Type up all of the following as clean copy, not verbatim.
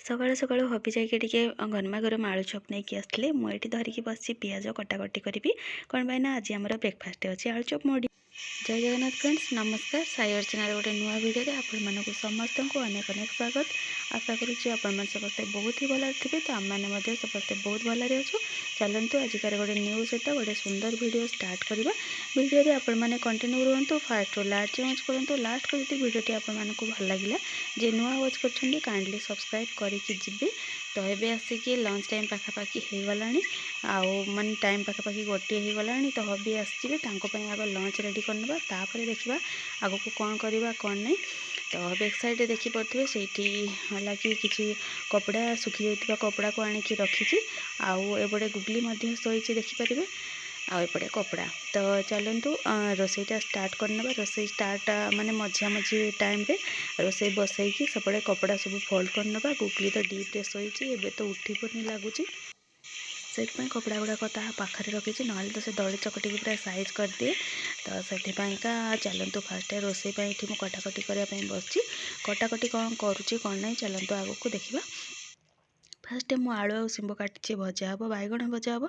सकाळु सकाळु हबी जाइए टिके गरमा गरम आलू चप नहीं कि आसते मुझे धरिकी बस पियाज कटाकटी करी कौन पाई आज आम ब्रेकफास्ट अच्छे आलू चप मुड़ी। जय जगन्नाथ फ्रेंड्स, नमस्कार। साई अर्चना गोटे नुआ भिडियो आपण समस्त को अनेक अनेक स्वागत। आशा करुच्ची आपण समस्ते बहुत ही भल थे। तो आम मैंने समस्ते बहुत भल अच्छु। चलतु आजिकार गोटे न्यू सहित गोटे सुंदर वीडियो स्टार्ट करवा। वीडियो आपण मैंने कंटिन्यू रुहतु, फास्ट लास्ट वॉच करूँ। लास्ट को जो वीडियो आपण को भल लगे जे नुआ वॉच कर काइंडली सब्सक्राइब करके। तो ये आसिक लंच टाइम पाखापाखि हो गला मान टाइम पाखापाखि गोटे हो गला। तो हबी आसवे आग लंच रेडी करना तापर देखा आग को कौन करवा कौन नहीं। तो बैक साइड देखिपे से कि कपड़ा सुखी जाता कपड़ा को आणिकी रखी आउे गुगली शोची देखिपारे आउपटे कपड़ा। तो चलतु रोसईटा स्टार्ट करना। रोसई स्टार्ट माने मझिया मझी टाइम रे रोसई बसईकी सेपटे कपड़ा सब फोल्ड करना। गुगली तो डीप्रे शोची एबे तो उठिपनी लगुच से कपड़ा गुड़ाक पाखे रखी ना तो से दड़ी चकटी पूरा साइज कर दिए। तो से चलतु फास्ट रोसई ये कटाकटी करने बस कटाकटी कौन करुच्ची कौन नहीं चलतु आग को देखा। फास्ट मु आलू आ शिंब काटी भजा हे बैगण भजा हे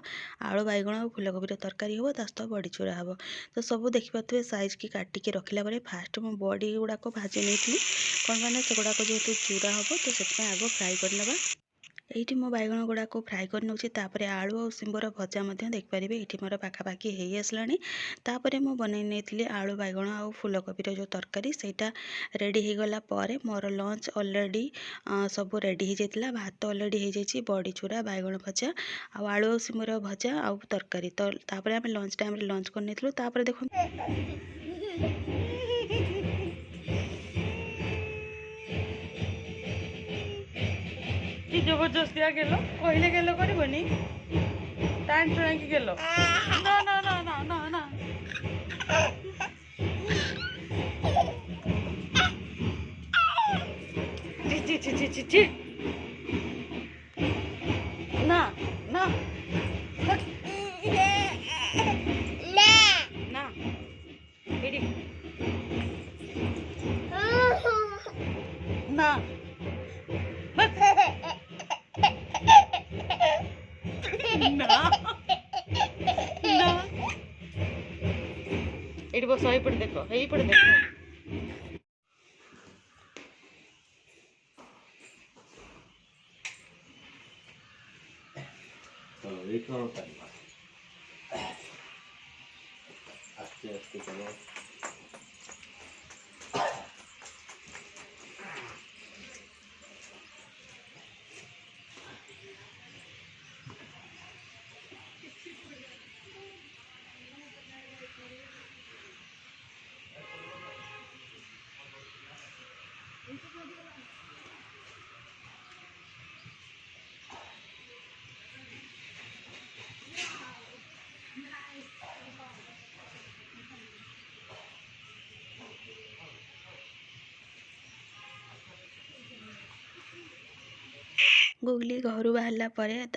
आलू बैगण और फुलकोबी तरकारी हे सहित बड़ी चूरा हे। तो सब देखिपे साइज की काटिकी रखला फास्ट मु बड़ी गुड़ाक भाजी नहीं कौन मैंने से गुड़ाक जेहतु चूरा हे तो से आग फ्राए करना। ये मो बैगण गुड़ाक फ्राए कर नौपर आलू और शिंबर भजा देखिपारे ये मोर पाखापाखि हो आसला। मु बनई नहीं आलू बैगण और फुलकोबी जो तरकारी सेटा रेडी हो गला मोर लंच ऑलरेडी सब रेडी हो जाता। भात ऑलरेडी हो जाए बड़ी चूरा बैगण भजा आलू और शिंबर भजा आ तरकारी। तो आम लंच टाइम लंच कर देखो कि जबरदस्तिया गेलो कहले गेलो करबनी टाइम टुणा की गेलो ना ना ना ना ना ना ची ची ची ची ची ना ना ना एडी ना ये बस यही पड़े देखो यही पड़े देखो आस्ते आस्ते चलो। गुगली घर बाहरला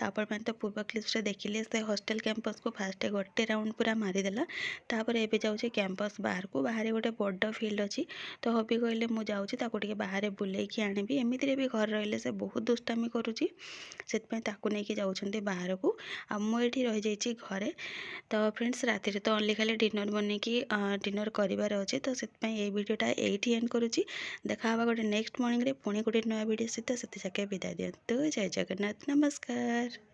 आपण तो पूर्व क्लिप्स देखिले से हॉस्टल कैंपस को फास्ट गोटे राउंड पूरा मारिदेला। तापर एबे जाऊँ कैंपस बाहर को बाहर गोटे बड़ फील्ड अच्छी। तो हबी कहले मुझे बाहर बुलेकी आनिबी एमती भी घर रही से बहुत दुष्टामी करुच्ची से नहीं जाऊँच बाहर को आ मुझे रही जाइए घरे। तो फ्रेंड्स राति तो ओनली खाली डिनर बनईकी डिनर करार अच्छे। तो ये वीडियोटा ये एंड करुच्ची। देखा गोटे नेक्स्ट मॉर्निंग रे पुणी गोटे नया वीडियो सहित से विदाय दियंतु। जय जगन्नाथ, नमस्कार।